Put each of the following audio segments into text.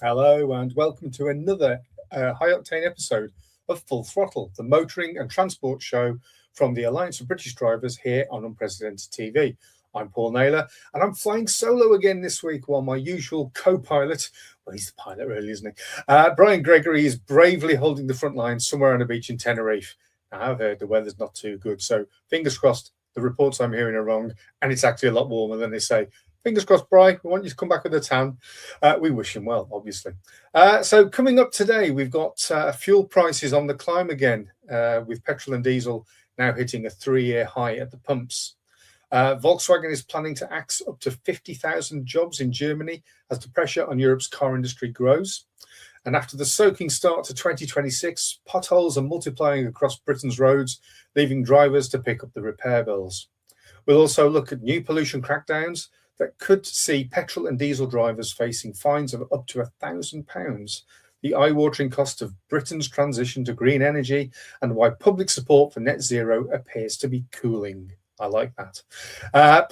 Hello and welcome to another high-octane episode of Full Throttle, the motoring and transport show from the Alliance of British Drivers here on Unprecedented TV. I'm Paul Naylor and I'm flying solo again this week while my usual co-pilot, well, he's the pilot really, isn't he? Brian Gregory is bravely holding the front line somewhere on a beach in Tenerife. Now, I've heard the weather's not too good, so fingers crossed the reports I'm hearing are wrong and it's actually a lot warmer than they say. Fingers crossed, Bri. We want you to come back with a tan. We wish him well, obviously. So coming up today, we've got fuel prices on the climb again, with petrol and diesel now hitting a 3-year high at the pumps. Volkswagen is planning to axe up to 50,000 jobs in Germany as the pressure on Europe's car industry grows. And after the soaking start to 2026, potholes are multiplying across Britain's roads, leaving drivers to pick up the repair bills. We'll also look at new pollution crackdowns that could see petrol and diesel drivers facing fines of up to £1,000, the eye-watering cost of Britain's transition to green energy, and why public support for net zero appears to be cooling. I like that.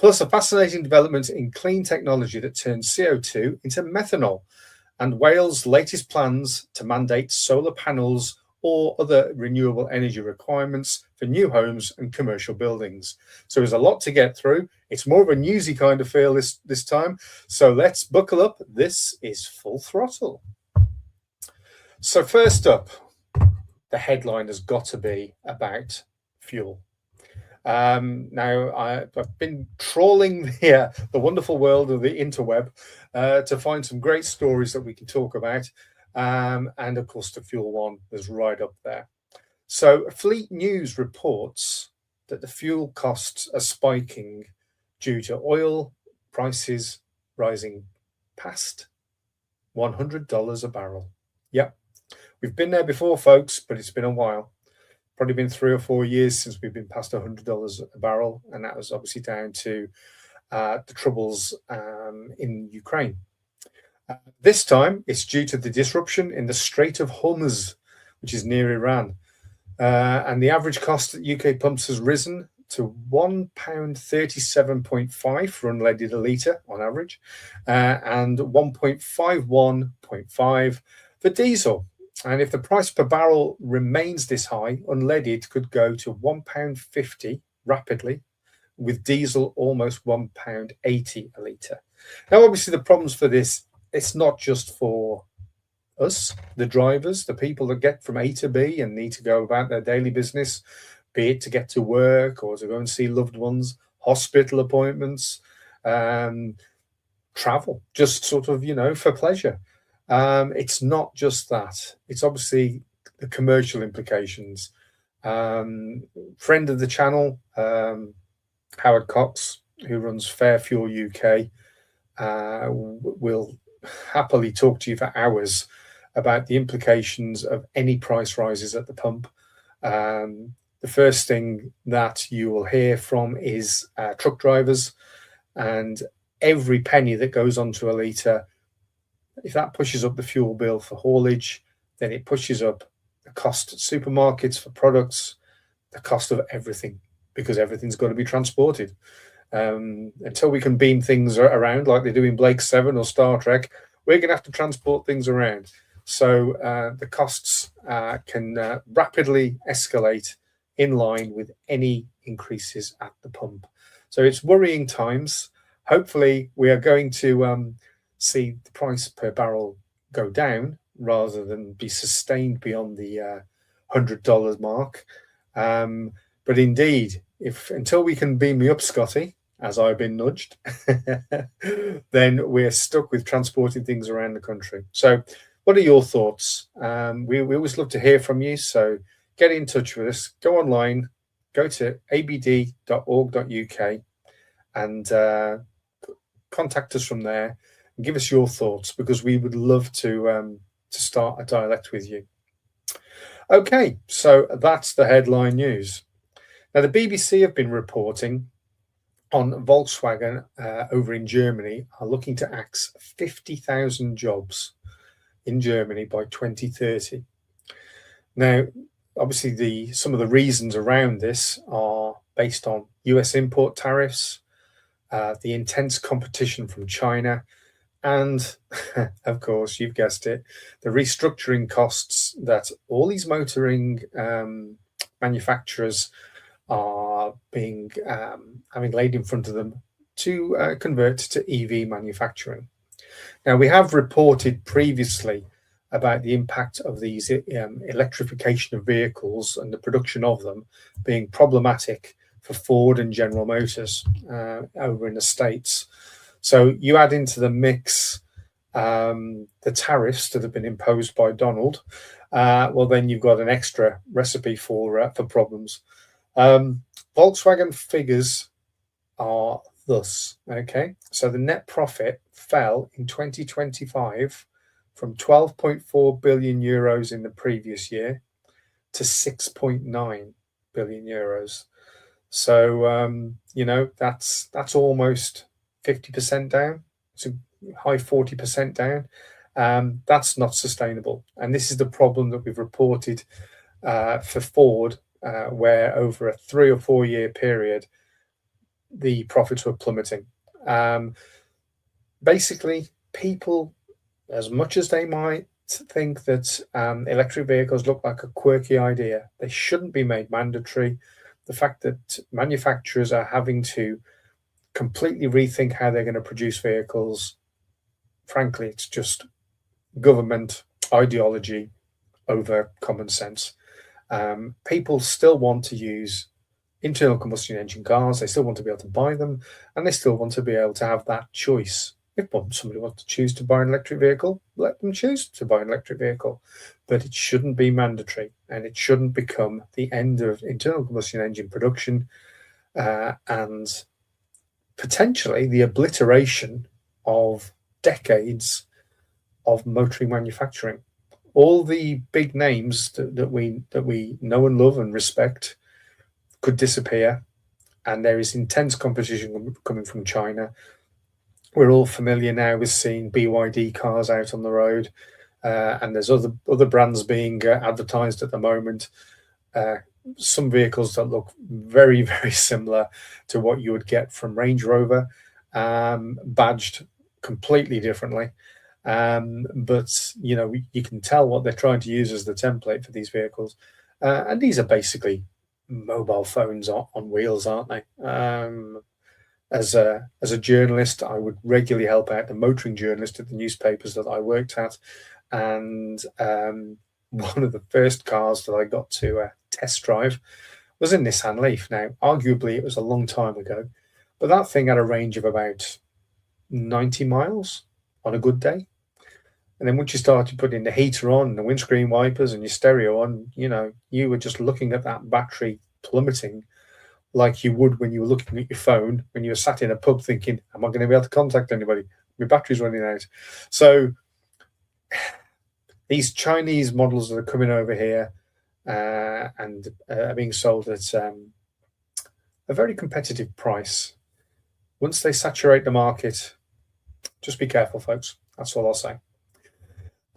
Plus a fascinating development in clean technology that turns CO2 into methanol, and Wales' latest plans to mandate solar panels or other renewable energy requirements for new homes and commercial buildings. So there's a lot to get through. It's more of a newsy kind of feel this time. So let's buckle up. This is Full Throttle. So first up, the headline has got to be about fuel. Now, I've been trawling the wonderful world of the interweb to find some great stories that we can talk about. And of course, the fuel one was right up there. So Fleet News reports that the fuel costs are spiking due to oil prices rising past $100 a barrel. Yep, we've been there before, folks, but it's been a while. Probably been 3 or 4 years since we've been past $100 a barrel, and that was obviously down to the troubles in Ukraine. This time, it's due to the disruption in the Strait of Hormuz, which is near Iran. And the average cost at UK pumps has risen to £1.37.5 for unleaded a litre on average, and 1.51.5 for diesel. And if the price per barrel remains this high, unleaded could go to £1.50 rapidly, with diesel almost £1.80 a litre. Now, obviously, the problems for this, it's not just for us, the drivers, the people that get from A to B and need to go about their daily business, be it to get to work or to go and see loved ones, hospital appointments, travel, just sort of, for pleasure. It's not just that. It's obviously the commercial implications. Friend of the channel, Howard Cox, who runs Fair Fuel UK, will happily talk to you for hours about the implications of any price rises at the pump. The first thing that you will hear from is truck drivers, and every penny that goes onto a litre, if that pushes up the fuel bill for haulage, then it pushes up the cost at supermarkets for products, the cost of everything, because everything's got to be transported. Until we can beam things around like they do in Blake 7 or Star Trek, we're going to have to transport things around. So the costs can rapidly escalate in line with any increases at the pump. So it's worrying times. Hopefully, we are going to see the price per barrel go down rather than be sustained beyond the $100 mark. But indeed, until we can beam me up, Scotty, as I've been nudged, then we're stuck with transporting things around the country. So what are your thoughts? We always love to hear from you. So get in touch with us. Go online, go to abd.org.uk and contact us from there and give us your thoughts, because we would love to start a dialect with you. Okay, so that's the headline news. Now, the BBC have been reporting on Volkswagen over in Germany are looking to axe 50,000 jobs in Germany by 2030. Now, obviously, some of the reasons around this are based on US import tariffs, the intense competition from China, And of course, you've guessed it, the restructuring costs that all these motoring manufacturers are being having laid in front of them to convert to EV manufacturing. Now, we have reported previously about the impact of these electrification of vehicles and the production of them being problematic for Ford and General Motors over in the States. So you add into the mix the tariffs that have been imposed by Donald, well, then you've got an extra recipe for problems. Volkswagen figures are thus, okay? So the net profit fell in 2025 from 12.4 billion euros in the previous year to 6.9 billion euros. So, you know, that's almost 50% down. It's a high 40% down. That's not sustainable. And this is the problem that we've reported for Ford, where over a 3 or 4 year period, the profits were plummeting. Basically, people, as much as they might think that electric vehicles look like a quirky idea, they shouldn't be made mandatory. The fact that manufacturers are having to completely rethink how they're going to produce vehicles, frankly, it's just government ideology over common sense. People still want to use internal combustion engine cars. They still want to be able to buy them, and they still want to be able to have that choice. If somebody wants to choose to buy an electric vehicle, let them choose to buy an electric vehicle. But it shouldn't be mandatory, and it shouldn't become the end of internal combustion engine production and potentially the obliteration of decades of motoring manufacturing. All the big names that we know and love and respect could disappear, and there is intense competition coming from China. We're all familiar now with seeing BYD cars out on the road, and there's other brands being advertised at the moment. Some vehicles that look very, very similar to what you would get from Range Rover, badged completely differently. But you know, you can tell what they're trying to use as the template for these vehicles, and these are basically mobile phones on wheels, aren't they? As a journalist, I would regularly help out the motoring journalist at the newspapers that I worked at, and one of the first cars that I got to test drive was a Nissan Leaf. Now, arguably, it was a long time ago, but that thing had a range of about 90 miles on a good day. And then once you started putting the heater on, and the windscreen wipers, and your stereo on, you know, you were just looking at that battery plummeting like you would when you were looking at your phone when you were sat in a pub thinking, am I going to be able to contact anybody? My battery's running out. So these Chinese models that are coming over here and are being sold at a very competitive price. Once they saturate the market, just be careful, folks. That's all I'll say.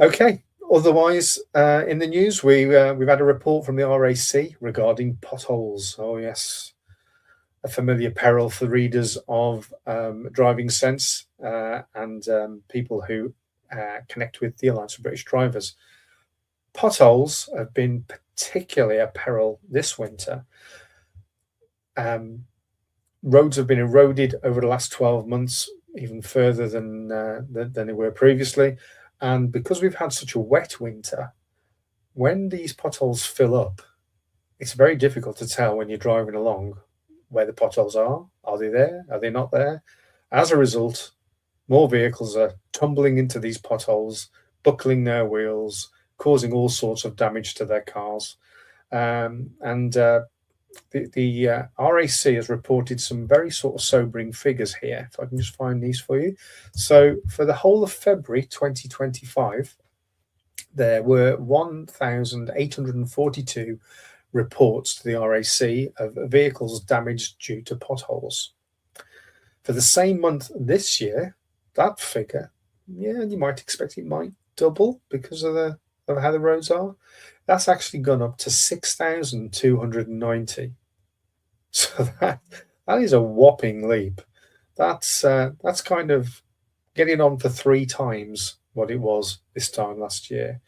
Okay. Otherwise, in the news, we've had a report from the RAC regarding potholes. Oh, yes. A familiar peril for readers of Driving Sense and people who connect with the Alliance of British Drivers. Potholes have been particularly a peril this winter. Roads have been eroded over the last 12 months, even further than they were previously. And because we've had such a wet winter, when these potholes fill up, it's very difficult to tell when you're driving along where the potholes are. Are they there? Are they not there? As a result, more vehicles are tumbling into these potholes, buckling their wheels, causing all sorts of damage to their cars. The RAC has reported some very sort of sobering figures here. If I can just find these for you. So for the whole of February 2025, there were 1,842 reports to the RAC of vehicles damaged due to potholes. For the same month this year, that figure, yeah, you might expect it might double because of how the roads are. That's actually gone up to 6,290. So that is a whopping leap. That's kind of getting on for 3 times what it was this time last year.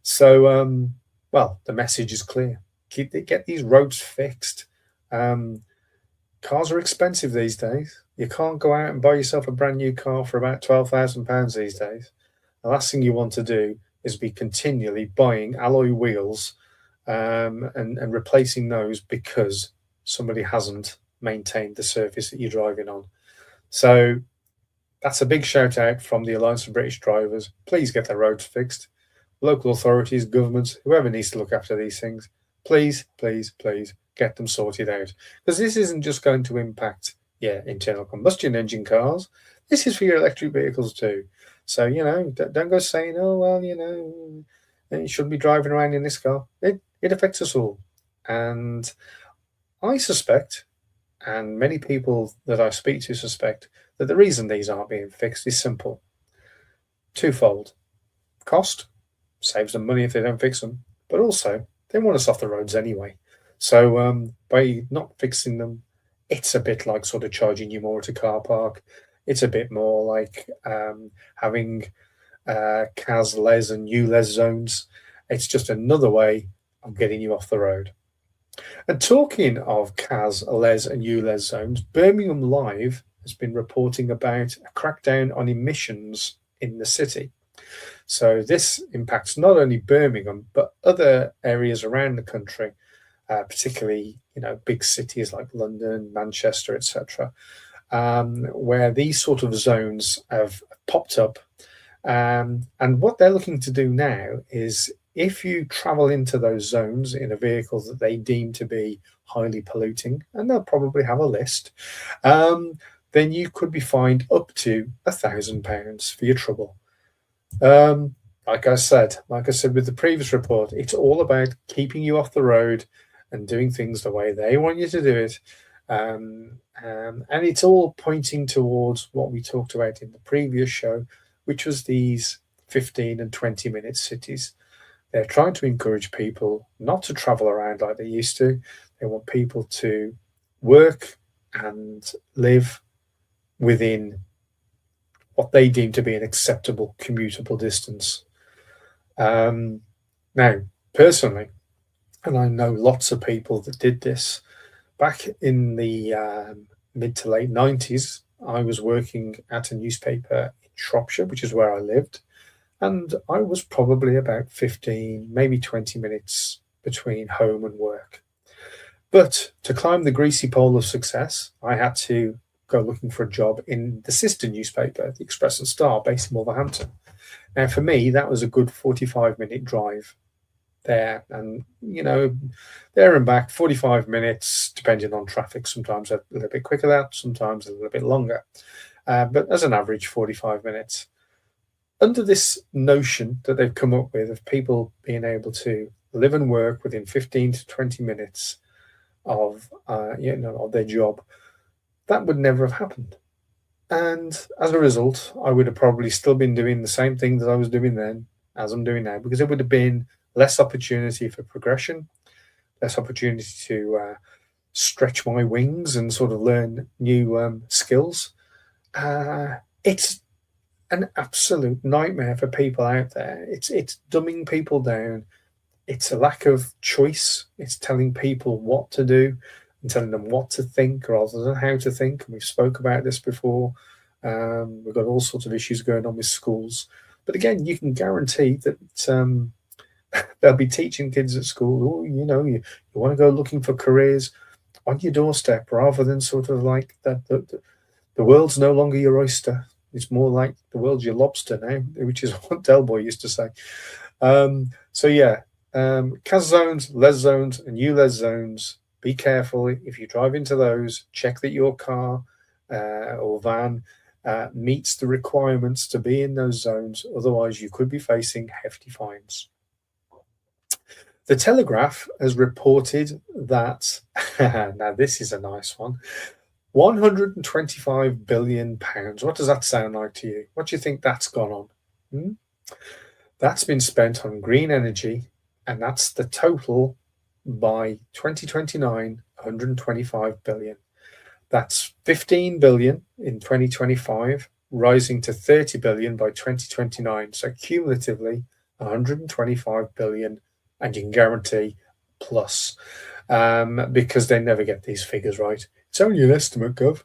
So, well, the message is clear. Get these roads fixed. Cars are expensive these days. You can't go out and buy yourself a brand new car for about £12,000 these days. The last thing you want to do is be continually buying alloy wheels and replacing those because somebody hasn't maintained the surface that you're driving on. So that's a big shout out from the Alliance of British Drivers. Please get the roads fixed. Local authorities, governments, whoever needs to look after these things, please, please, please get them sorted out. Because this isn't just going to impact, internal combustion engine cars. This is for your electric vehicles too. So, don't go saying, oh, well, you shouldn't be driving around in this car. It affects us all. And I suspect, and many people that I speak to suspect, that the reason these aren't being fixed is simple. Twofold. Cost, saves them money if they don't fix them, but also they want us off the roads anyway. So by not fixing them, it's a bit like sort of charging you more at a car park. It's a bit more like having CAS, LES and ULEZ zones. It's just another way of getting you off the road. And talking of CAS, LES and ULEZ zones, Birmingham Live has been reporting about a crackdown on emissions in the city. So this impacts not only Birmingham, but other areas around the country, particularly, big cities like London, Manchester, etc., where these sort of zones have popped up. And what they're looking to do now is if you travel into those zones in a vehicle that they deem to be highly polluting, and they'll probably have a list, then you could be fined up to £1,000 for your trouble. Like I said with the previous report, it's all about keeping you off the road and doing things the way they want you to do it. And it's all pointing towards what we talked about in the previous show, which was these 15 and 20-minute cities. They're trying to encourage people not to travel around like they used to. They want people to work and live within what they deem to be an acceptable commutable distance. Now, personally, and I know lots of people that did this, back in the mid to late 90s, I was working at a newspaper in Shropshire, which is where I lived, and I was probably about 15, maybe 20 minutes between home and work. But to climb the greasy pole of success, I had to go looking for a job in the sister newspaper, the Express and Star, based in Wolverhampton. Now, for me, that was a good 45-minute drive there. And, there and back, 45 minutes, depending on traffic, sometimes a little bit quicker that, sometimes a little bit longer. But as an average, 45 minutes. Under this notion that they've come up with of people being able to live and work within 15 to 20 minutes of their job, that would never have happened. And as a result, I would have probably still been doing the same thing that I was doing then as I'm doing now, because it would have been less opportunity for progression, less opportunity to stretch my wings and sort of learn new skills. It's an absolute nightmare for people out there. It's dumbing people down. It's a lack of choice. It's telling people what to do and telling them what to think rather than how to think. And we've spoke about this before. We've got all sorts of issues going on with schools. But again, you can guarantee that they'll be teaching kids at school, you want to go looking for careers on your doorstep rather than sort of like that the world's no longer your oyster. It's more like the world's your lobster now, which is what Del Boy used to say. CAS zones, LES zones, and ULEZ zones. Be careful if you drive into those. Check that your car or van meets the requirements to be in those zones. Otherwise, you could be facing hefty fines. The Telegraph has reported that, now this is a nice one, £125 billion. What does that sound like to you? What do you think that's gone on? That's been spent on green energy, and that's the total by 2029, 125 billion. That's 15 billion in 2025, rising to 30 billion by 2029. So cumulatively 125 billion, and you can guarantee plus, because they never get these figures right. It's only an estimate, Gov.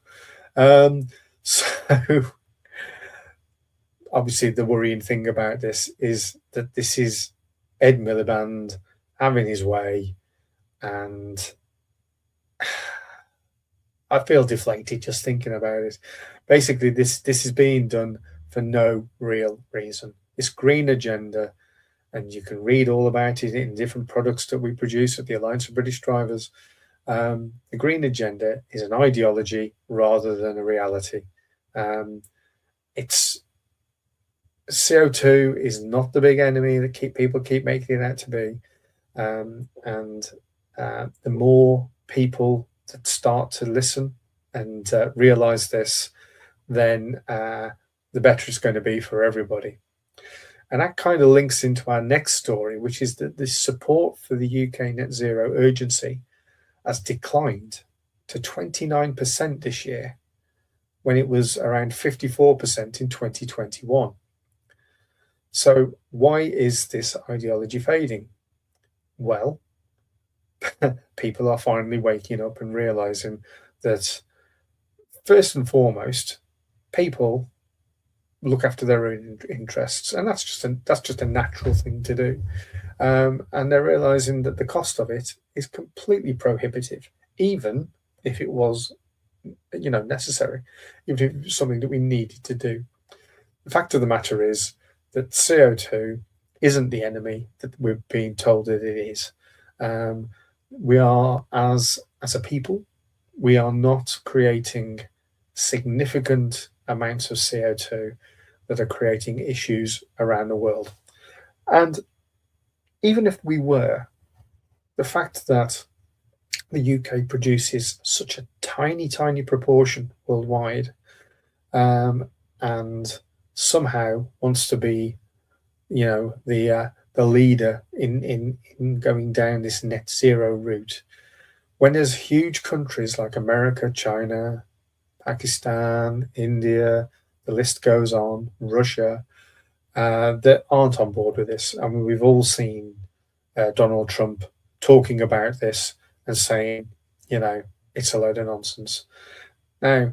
So obviously the worrying thing about this is that this is Ed Miliband having his way, and I feel deflated just thinking about it. Basically, this is being done for no real reason. This green agenda, and you can read all about it in different products that we produce at the Alliance of British Drivers. The green agenda is an ideology rather than a reality. It's CO2 is not the big enemy that people keep making it out to be, and the more people that start to listen and realize this, then the better it's going to be for everybody. And that kind of links into our next story, which is that the support for the UK net zero urgency has declined to 29% this year, when it was around 54% in 2021. So why is this ideology fading? Well, people are finally waking up and realizing that, first and foremost, people look after their own interests, and that's just a natural thing to do. And they're realizing that the cost of it is completely prohibitive, even if it was, necessary, even if it was something that we needed to do. The fact of the matter is that CO2 isn't the enemy that we're being told that it is. We are, as a people, we are not creating significant amounts of CO2 that are creating issues around the world. And even if we were, the fact that the UK produces such a tiny, tiny proportion worldwide, and somehow wants to be, the leader in going down this net zero route, when there's huge countries like America, China, Pakistan, India, the list goes on, Russia, that aren't on board with this. I mean, we've all seen Donald Trump talking about this and saying, it's a load of nonsense. Now,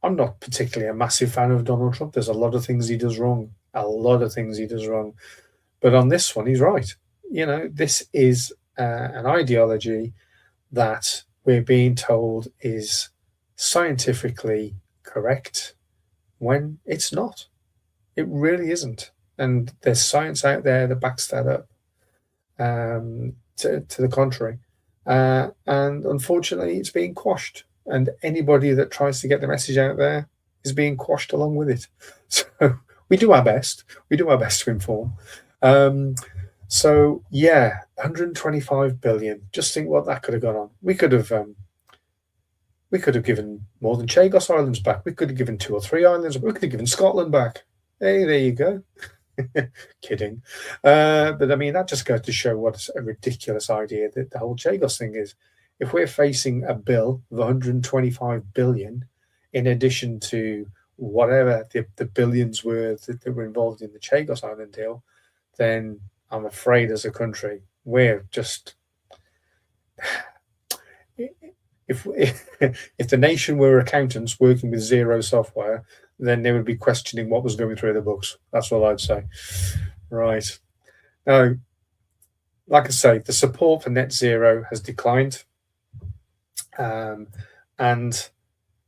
I'm not particularly a massive fan of Donald Trump. There's a lot of things he does wrong. But on this one, he's right. This is an ideology that we're being told is scientifically correct when it's not. It really isn't. And there's science out there that backs that up, to the contrary. And unfortunately, it's being quashed. And anybody that tries to get the message out there is being quashed along with it. So we do our best. We do our best to inform. So yeah, 125 billion. Just think what that could have gone on. We could have given more than Chagos Islands back. We could have given 2 or 3 islands. We could have given Scotland back. Hey, there you go. Kidding. But I mean, that just goes to show what a ridiculous idea that the whole Chagos thing is. If we're facing a bill of 125 billion, in addition to whatever the billions were that were involved in the Chagos Island deal, then I'm afraid as a country, we're just... If the nation were accountants working with zero software, then they would be questioning what was going through the books. That's all I'd say. Right. Now, like I say, the support for net zero has declined. And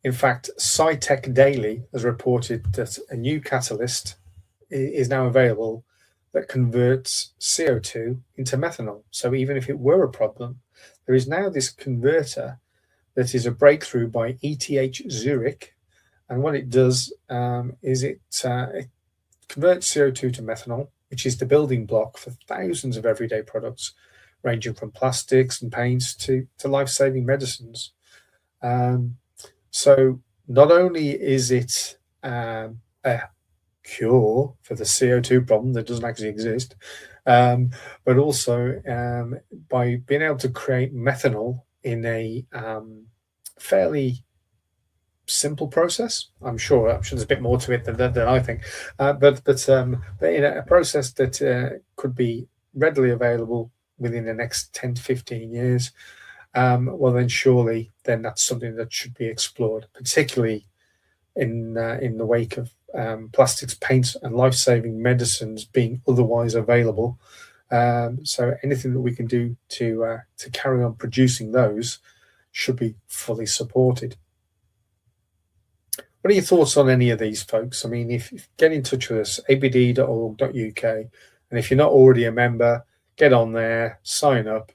in fact, SciTech Daily has reported that a new catalyst is now available that converts CO2 into methanol. So even if it were a problem, there is now this converter that is a breakthrough by ETH Zurich. And what it does is it converts CO2 to methanol, which is the building block for thousands of everyday products, ranging from plastics and paints to life-saving medicines. So not only is it a cure for the CO2 problem that doesn't actually exist, but also by being able to create methanol in a fairly simple process. I'm sure there's a bit more to it than I think, but a process that could be readily available within the next 10 to 15 years. Well, then surely that's something that should be explored, particularly in the wake of plastics, paints, and life-saving medicines being otherwise available. So anything that we can do to carry on producing those should be fully supported. What are your thoughts on any of these, folks? I mean, if get in touch with us, abd.org.uk, and if you're not already a member, get on there, sign up.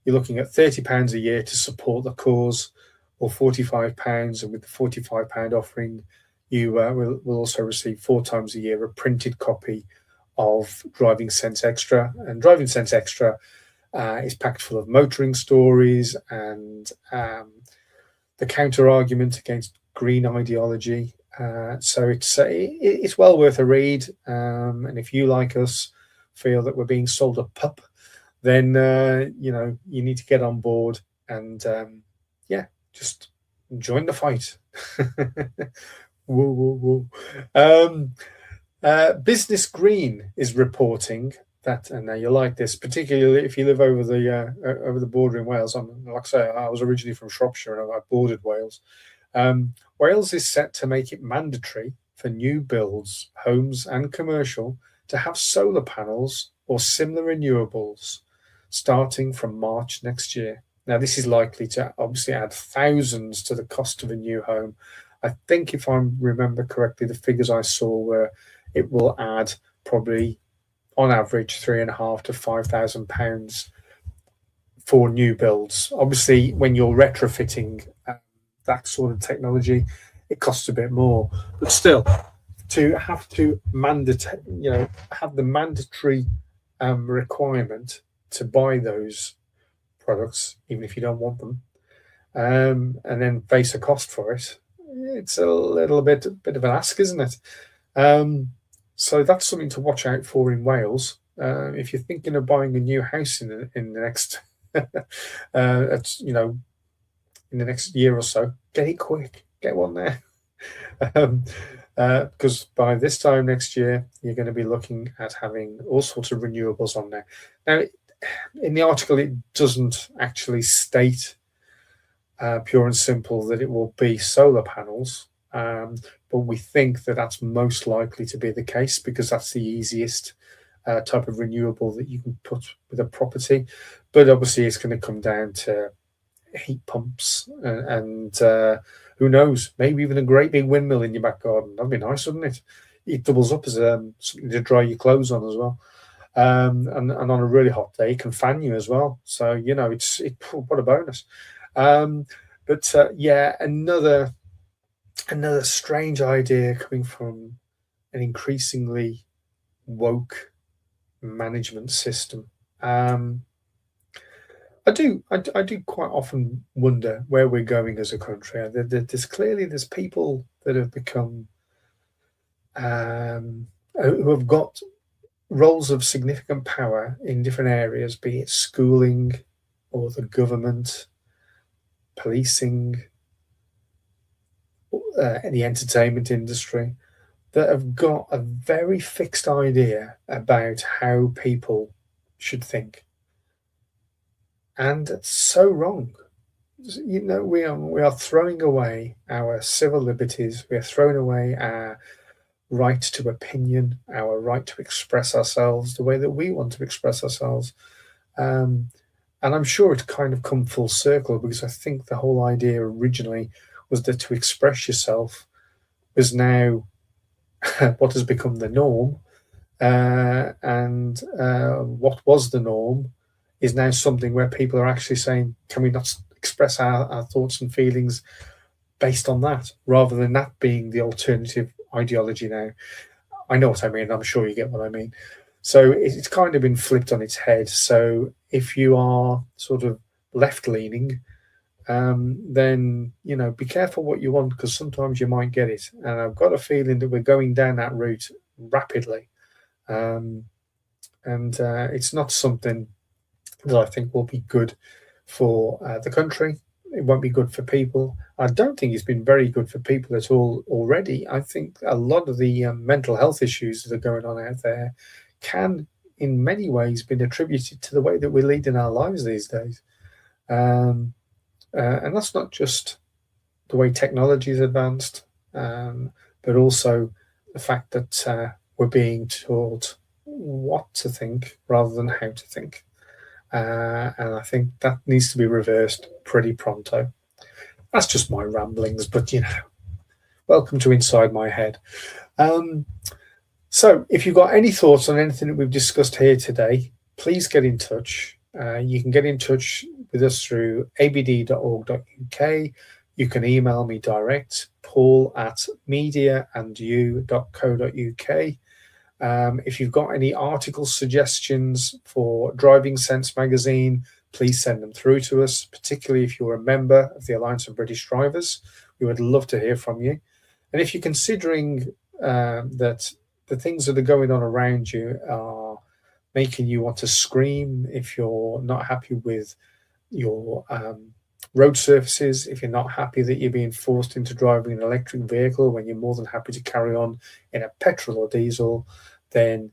You're looking at £30 a year to support the cause, or £45, and with the £45 offering, you will also receive 4 times a year a printed copy of Driving Sense Extra. And Driving Sense Extra is packed full of motoring stories and the counter argument against green ideology. So it's well worth a read. And if you, like us, feel that we're being sold a pup, then you need to get on board and just join the fight. Woo, woo, woo. Business Green is reporting that, and now you like this, particularly if you live over the border in Wales. Like I say, I was originally from Shropshire and I bordered Wales. Wales is set to make it mandatory for new builds, homes and commercial, to have solar panels or similar renewables starting from March next year. Now, this is likely to obviously add thousands to the cost of a new home. I think, if I remember correctly, the figures I saw were it will add probably on average £3,500 to £5,000 for new builds. Obviously, when you're retrofitting that sort of technology, it costs a bit more, but still, to have to have the mandatory requirement to buy those products, even if you don't want them, and then face a cost for it, it's a little bit of an ask, isn't it? So that's something to watch out for in Wales. If you're thinking of buying a new house in the next, in the next year or so, get it quick, get one there, because by this time next year, you're going to be looking at having all sorts of renewables on there. Now, in the article, it doesn't actually state pure and simple that it will be solar panels, but we think that that's most likely to be the case because that's the easiest type of renewable that you can put with a property. But obviously, it's going to come down to heat pumps and who knows, maybe even a great big windmill in your back garden. That'd be nice, wouldn't it? It doubles up as something to dry your clothes on as well. And on a really hot day, it can fan you as well. So, it's what a bonus. But another strange idea coming from an increasingly woke management system. I do quite often wonder where we're going as a country. There's people that have become who have got roles of significant power in different areas, be it schooling or the government, policing, the entertainment industry, that have got a very fixed idea about how people should think. And it's so wrong. We are throwing away our civil liberties. We are throwing away our right to opinion, our right to express ourselves the way that we want to express ourselves. And I'm sure it's kind of come full circle, because I think the whole idea originally was that to express yourself was now what has become the norm. And what was the norm is now something where people are actually saying, can we not express our thoughts and feelings based on that, rather than that being the alternative ideology now? I know what I mean. I'm sure you get what I mean. So it's kind of been flipped on its head. So if you are sort of left-leaning, then, be careful what you want, because sometimes you might get it. And I've got a feeling that we're going down that route rapidly. And it's not something that I think will be good for the country, it won't be good for people. I don't think it's been very good for people at all already. I think a lot of the mental health issues that are going on out there can, in many ways, been attributed to the way that we're leading our lives these days. And that's not just the way technology is advanced, but also the fact that we're being told what to think rather than how to think. And I think that needs to be reversed pretty pronto. That's just my ramblings, but welcome to Inside My Head. So if you've got any thoughts on anything that we've discussed here today, please get in touch. You can get in touch with us through abd.org.uk. You can email me direct, paul@mediaandyou.co.uk. If you've got any article suggestions for Driving Sense magazine, please send them through to us, particularly if you're a member of the Alliance of British Drivers. We would love to hear from you. And if you're considering that the things that are going on around you are making you want to scream, if you're not happy with your road surfaces, if you're not happy that you're being forced into driving an electric vehicle when you're more than happy to carry on in a petrol or diesel, then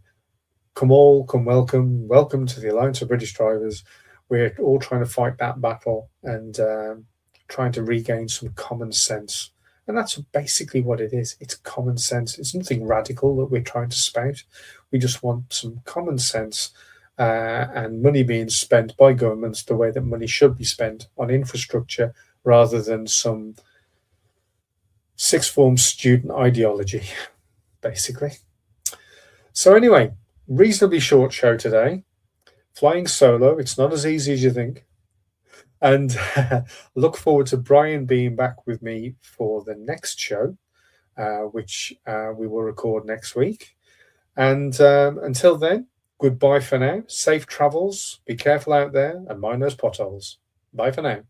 welcome to the Alliance of British Drivers. We're all trying to fight that battle and trying to regain some common sense. And that's basically what it is. It's common sense. It's nothing radical that we're trying to spout. We just want some common sense and money being spent by governments the way that money should be spent on infrastructure rather than some sixth form student ideology, basically. So anyway, reasonably short show today. Flying solo. It's not as easy as you think. And look forward to Brian being back with me for the next show, which we will record next week. And until then, goodbye for now. Safe travels. Be careful out there and mind those potholes. Bye for now.